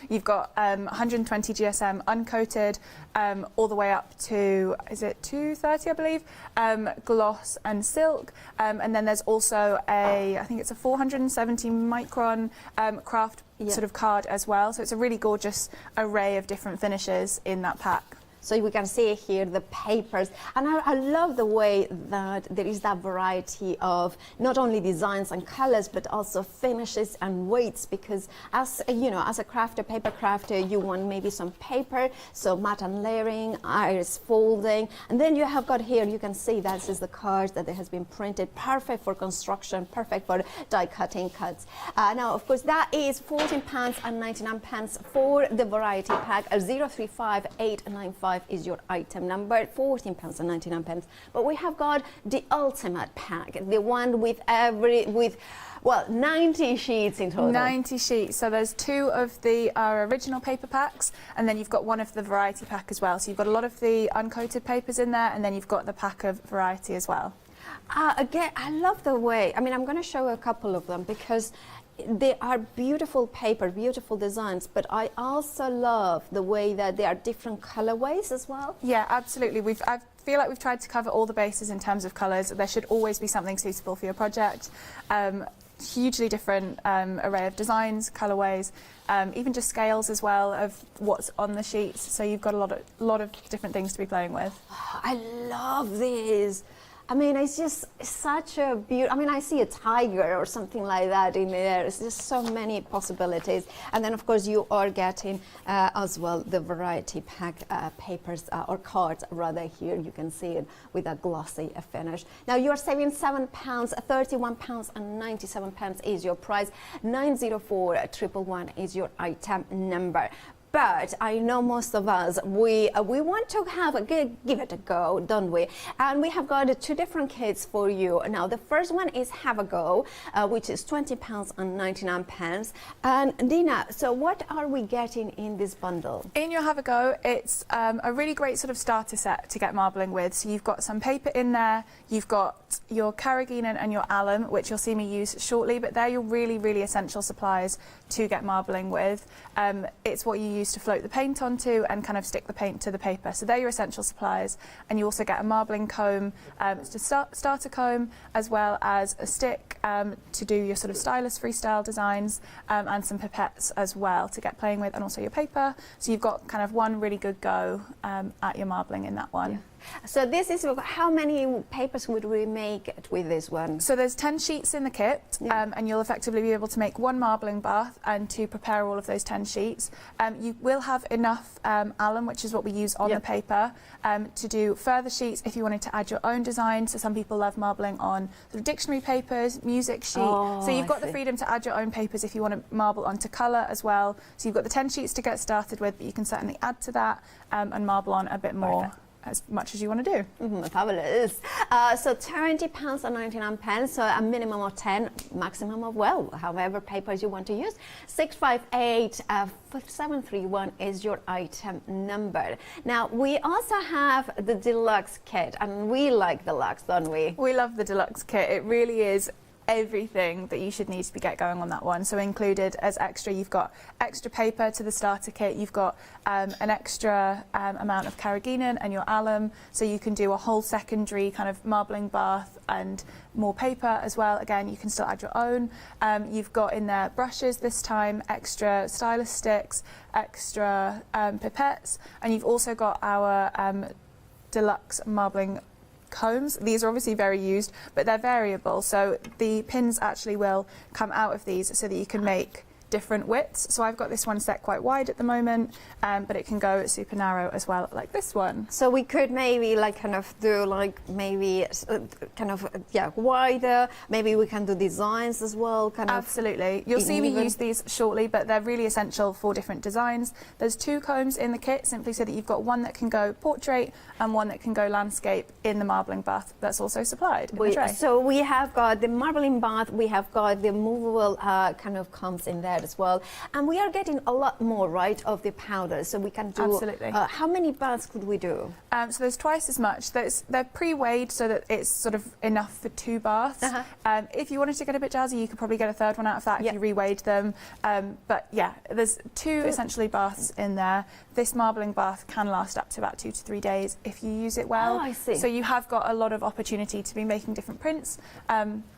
You've got 120 GSM uncoated, all the way up to, is it 230, I believe, gloss and silk. And then there's also I think it's a 470 micron craft sort of card as well. So it's a really gorgeous array of different finishes in that pack. So we can see here the papers, and I love the way that there is that variety of not only designs and colors, but also finishes and weights. Because as you know, as a crafter, paper crafter, you want maybe some paper, so matte and layering, iris folding, and then you have got here. You can see that this is the card that has been printed, perfect for construction, perfect for die cutting cuts. Now, of course, that is £14.99 for the variety pack. 035895 is your item number, £14.99. But we have got the ultimate pack, the one with 90 sheets in total. 90 sheets. So there's two of our original paper packs, and then you've got one of the variety pack as well. So you've got a lot of the uncoated papers in there, and then you've got the pack of variety as well. Again, I love the way, I mean, I'm going to show a couple of them because they are beautiful paper, beautiful designs, but I also love the way that they are different colorways as well. Yeah, absolutely. I feel like we've tried to cover all the bases in terms of colours. There should always be something suitable for your project. Hugely different array of designs, colorways, even just scales as well of what's on the sheets. So you've got a lot of different things to be playing with. I love these. I mean, it's just such a beautiful, I mean, I see a tiger or something like that in there. It's just so many possibilities. And then, of course, you are getting as well the variety pack papers or cards, rather. Here you can see it with a glossy finish. Now, you're saving £7, £31.97 is your price. 904111 is your item number. But I know most of us, we want to give it a go, don't we? And we have got two different kits for you. Now, the first one is Have a Go, which is £20.99. And Dina, so what are we getting in this bundle? In your Have a Go, it's a really great sort of starter set to get marbling with. So you've got some paper in there, you've got your carrageenan and your alum, which you'll see me use shortly, but they're your really, really essential supplies to get marbling with. It's what you use to float the paint onto and kind of stick the paint to the paper. So they're your essential supplies. And you also get a marbling comb, it's a starter comb, as well as a stick to do your sort of stylus freestyle designs, and some pipettes as well to get playing with, and also your paper. So you've got kind of one really good go at your marbling in that one. Yeah. So this is, how many papers would we make with this one? So there's 10 sheets in the kit, and you'll effectively be able to make one marbling bath and to prepare all of those 10 sheets. You will have enough alum, which is what we use on the paper, to do further sheets if you wanted to add your own design. So some people love marbling on sort of dictionary papers, music sheet. So you've got the freedom to add your own papers if you want to marble onto colour as well. So you've got the 10 sheets to get started with, but you can certainly add to that and marble on a bit more. Perfect. As much as you want to do. Fabulous. So £20.99, so a minimum of 10, maximum of, well, however papers you want to use. 658-731 is your item number. Now, we also have the Deluxe Kit, and we like Deluxe, don't we? We love the Deluxe Kit. It really is everything that you should need to get going on that one. So included as extra, you've got extra paper to the starter kit, you've got an extra amount of carrageenan and your alum, so you can do a whole secondary kind of marbling bath and more paper as well. Again, you can still add your own. You've got in there brushes this time, extra stylus sticks, extra pipettes, and you've also got our deluxe marbling combs. These are obviously very used, but they're variable, so the pins actually will come out of these so that you can make different widths. So I've got this one set quite wide at the moment, but it can go super narrow as well, like this one. So we could maybe like kind of do like maybe kind of wider. Maybe we can do designs as well. Absolutely. You'll see me use these shortly, but they're really essential for different designs. There's two combs in the kit, simply so that you've got one that can go portrait and one that can go landscape in the marbling bath. That's also supplied in the tray. So we have got the marbling bath. We have got the movable kind of combs in there. prepared as well. And we are getting a lot more, right, of the powder, so we can do... Absolutely. How many baths could we do? So there's twice as much. They're pre-weighed so that it's sort of enough for 2 baths. If you wanted to get a bit jazzy, you could probably get a third one out of that if you re-weighed them. But yeah, there's 2 essentially baths in there. This marbling bath can last up to about 2 to 3 days if you use it well. Oh, I see. So you have got a lot of opportunity to be making different prints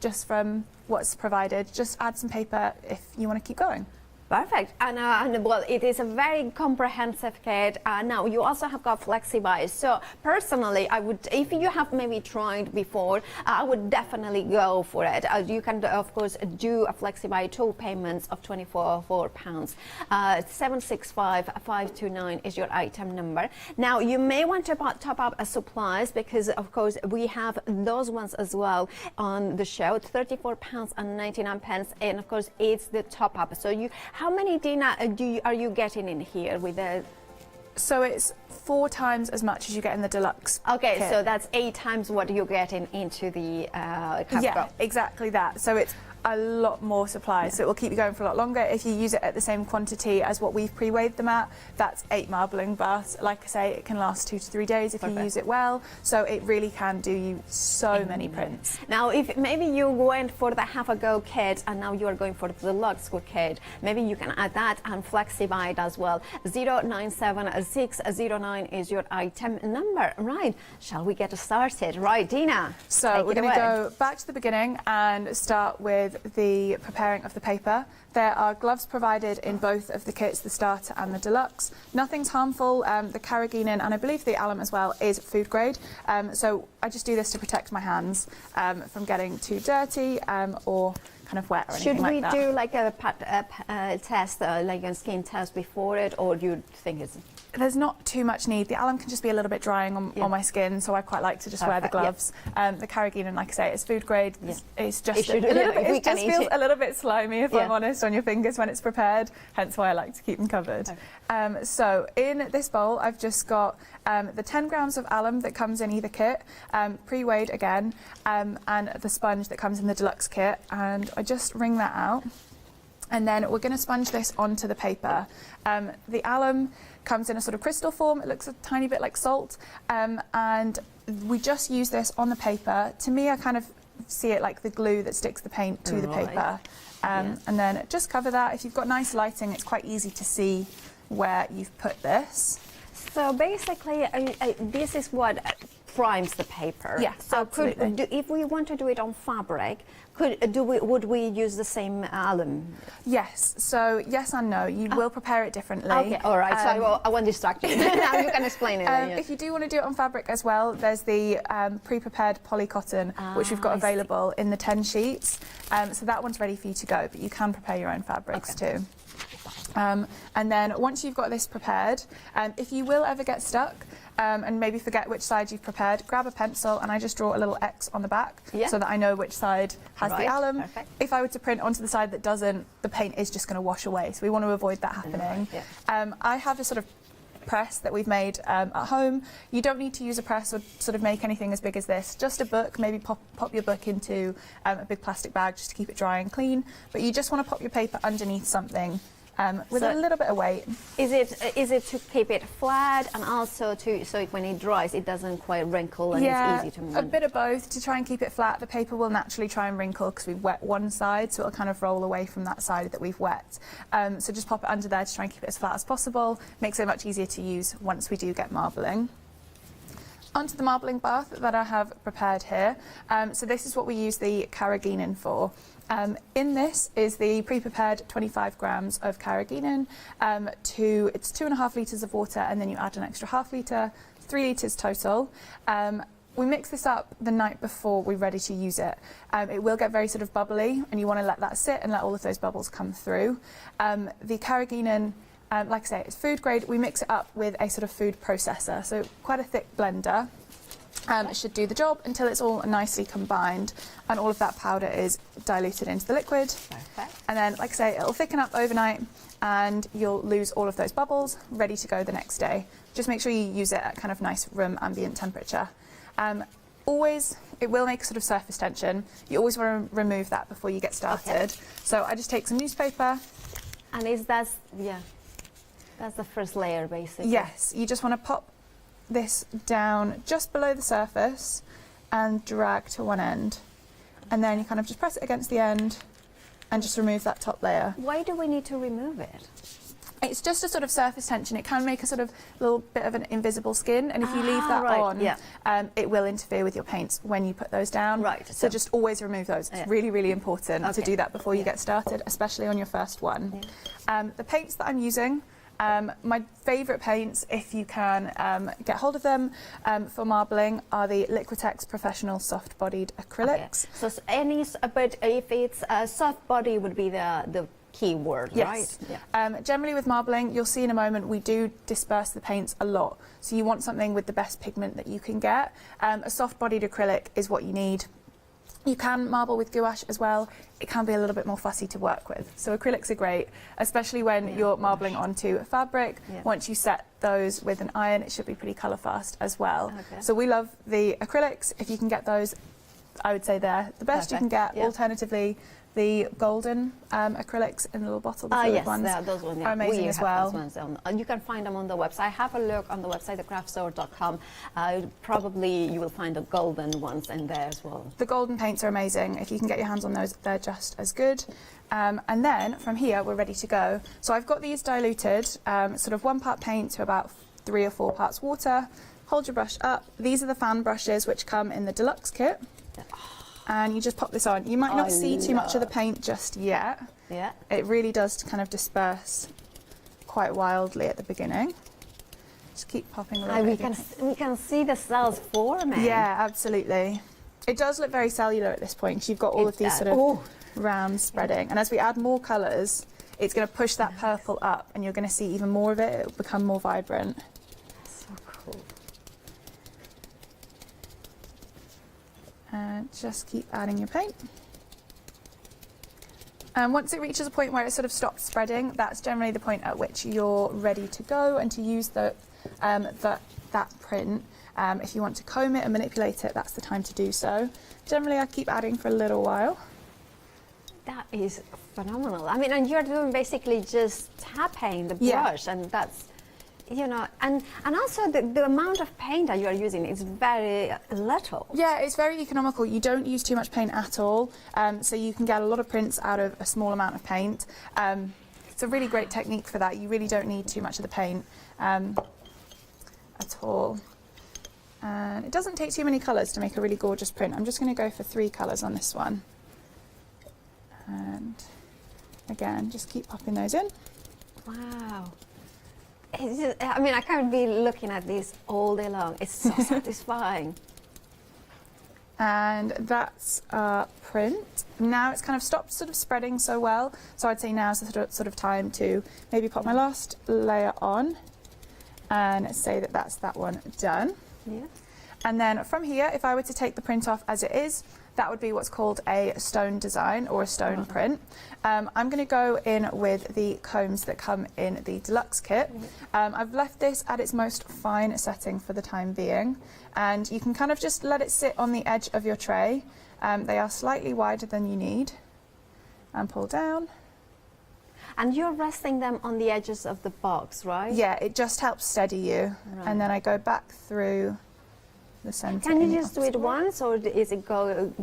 just from what's provided. Just add some paper if you want to keep going. Perfect. And well, it is a very comprehensive kit. Now, you also have got flexi buys. So personally, I would, if you have maybe tried before, I would definitely go for it. You can, of course, do a flexi buy 2 payments of £24. 765529 is your item number. Now, you may want to top up supplies because, of course, we have those ones as well on the show. £34.99, and of course, it's the top up. So you. How many, Dina, are you getting in here with the... So it's 4 times as much as you get in the deluxe Okay, kit. so that's 8 times what you're getting into the Yeah, exactly that. So it's a lot more supply, so it will keep you going for a lot longer. If you use it at the same quantity as what we've pre-weighed them at, that's 8 marbling baths. Like I say, it can last 2 to 3 days if you use it well. So it really can do you so many prints. Now, if maybe you went for the have-a-go kit and now you are going for the Deluxe Kit, maybe you can add that and flexi buy it as well. 097609 is your item number. Right, shall we get started? Right, Dina. So we're going to go back to the beginning and start with the preparing of the paper. There are gloves provided in both of the kits, the starter and the deluxe. Nothing's harmful. The carrageenan and I believe the alum as well is food grade. So I just do this to protect my hands from getting too dirty or kind of wet or anything like that. Should we do like a test, like a skin test before it, or do you think it's... There's not too much need. The alum can just be a little bit drying on my skin, so I quite like to just wear the gloves. The carrageenan, like I say, is food grade. It's just a little bit, it just feels a little bit slimy, if I'm honest, on your fingers when it's prepared, hence why I like to keep them covered. So in this bowl, I've just got the 10 grams of alum that comes in either kit, pre-weighed again, and the sponge that comes in the deluxe kit, and I just wring that out. And then we're going to sponge this onto the paper. The alum comes in a sort of crystal form. It looks a tiny bit like salt. And we just use this on the paper. To me, I kind of see it like the glue that sticks the paint to the paper. And then just cover that. If you've got nice lighting, it's quite easy to see where you've put this. So basically, this is what primes the paper. Yeah, so absolutely. If we want to do it on fabric, would we use the same alum? Yes. So yes and no. You will prepare it differently. Okay. All right. So I won't distract you. Now you can explain it. If you do want to do it on fabric as well, there's the pre-prepared poly cotton, which we've got available in the 10 sheets. So that one's ready for you to go, but you can prepare your own fabrics too. And then once you've got this prepared, if you will ever get stuck and maybe forget which side you've prepared, grab a pencil and I just draw a little X on the back so that I know which side has the alum. Perfect. If I were to print onto the side that doesn't, the paint is just going to wash away. So we want to avoid that happening. I have a sort of press that we've made at home. You don't need to use a press or sort of make anything as big as this. Just a book, maybe pop your book into a big plastic bag just to keep it dry and clean. But you just want to pop your paper underneath something with a little bit of weight. Is it to keep it flat and also so when it dries it doesn't quite wrinkle and it's easy to manage? A bit of both. To try and keep it flat, the paper will naturally try and wrinkle because we've wet one side, so it'll kind of roll away from that side that we've wet. So just pop it under there to try and keep it as flat as possible. Makes it much easier to use once we do get marbling. Onto the marbling bath that I have prepared here. So this is what we use the carrageenan for. In this is the pre-prepared 25 grams of carrageenan. It's 2.5 litres of water, and then you add an extra ½ litre, 3 litres total. We mix this up the night before we're ready to use it. It will get very sort of bubbly, and you want to let that sit and let all of those bubbles come through. The carrageenan, like I say, it's food grade. We mix it up with a sort of food processor, so quite a thick blender. It should do the job until it's all nicely combined and all of that powder is diluted into the liquid. Perfect. And then, like I say, it'll thicken up overnight and you'll lose all of those bubbles, ready to go the next day. Just make sure you use it at kind of nice room ambient temperature. Always, it will make a sort of surface tension. You always want to remove that before you get started. So I just take some newspaper And that's the first layer, basically. Yes, you just want to pop this down just below the surface and drag to one end. And then you kind of just press it against the end and just remove that top layer. Why do we need to remove it? It's just a sort of surface tension. It can make a sort of little bit of an invisible skin, and if you leave that on, it will interfere with your paints when you put those down. Right. So just always remove those. It's really, really important to do that before you get started, especially on your first one. The paints that I'm using, my favourite paints, if you can get hold of them for marbling, are the Liquitex Professional Soft-Bodied Acrylics. Okay. So but if it's soft body would be the key word, yes. right? Yeah. Generally with marbling, you'll see in a moment, we do disperse the paints a lot. So you want something with the best pigment that you can get. A soft-bodied acrylic is what you need. You can marble with gouache as well. It can be a little bit more fussy to work with. So acrylics are great, especially when you're marbling onto a fabric. Once you set those with an iron, it should be pretty colour fast as well. Okay. So we love the acrylics. If you can get those, I would say they're the best you can get. Alternatively, the golden acrylics in a little bottle, the fluid ones, those ones are amazing as well. Those ones you can find them on the website. Have a look on the website, thecraftstore.com. Probably you will find the golden ones in there as well. The golden paints are amazing. If you can get your hands on those, they're just as good. And then from here, we're ready to go. So I've got these diluted, sort of 1 part paint to about 3 or 4 parts water. Hold your brush up. These are the fan brushes which come in the Deluxe Kit. And you just pop this on. You might not see too much of the paint just yet. Yeah. It really does kind of disperse quite wildly at the beginning. Just keep popping a little bit. We can see the cells forming. Yeah, absolutely. It does look very cellular at this point, because you've got all of these sort of rounds spreading. And as we add more colours, it's going to push that purple up, and you're going to see even more of it. It will become more vibrant. So cool. And just keep adding your paint. And once it reaches a point where it sort of stops spreading, that's generally the point at which you're ready to go and to use that print. If you want to comb it and manipulate it, that's the time to do so. Generally, I keep adding for a little while. That is phenomenal. I mean, and you're doing basically just tapping the brush, and that's, you know, and also the amount of paint that you are using is very little. Yeah, it's very economical. You don't use too much paint at all, so you can get a lot of prints out of a small amount of paint. It's a really great technique for that. You really don't need too much of the paint at all. And it doesn't take too many colours to make a really gorgeous print. I'm just going to go for 3 colours on this one. And again, just keep popping those in. Wow. It's just, I mean, I can't be looking at this all day long. It's so satisfying. And that's our print. Now it's kind of stopped sort of spreading so well. So I'd say now's the sort of time to maybe pop my last layer on and say that that's that one done. Yeah. And then from here, if I were to take the print off as it is, that would be what's called a stone design or a stone print. I'm going to go in with the combs that come in the Deluxe Kit. I've left this at its most fine setting for the time being, and you can kind of just let it sit on the edge of your tray. They are slightly wider than you need, and pull down. And you're resting them on the edges of the box, right? Yeah, it just helps steady you. Right. And then I go back through the centre. Can you just do it once, or is it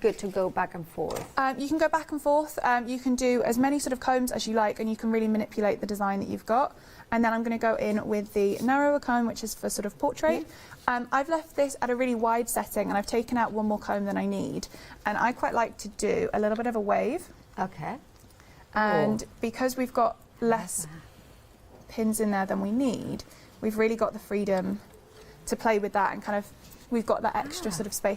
good to go back and forth? You can go back and forth. You can do as many sort of combs as you like, and you can really manipulate the design that you've got. And then I'm going to go in with the narrower comb, which is for sort of portrait. I've left this at a really wide setting, and I've taken out one more comb than I need. And I quite like to do a little bit of a wave. Okay. And because we've got less pins in there than we need, we've really got the freedom to play with that, and kind of we've got that extra sort of space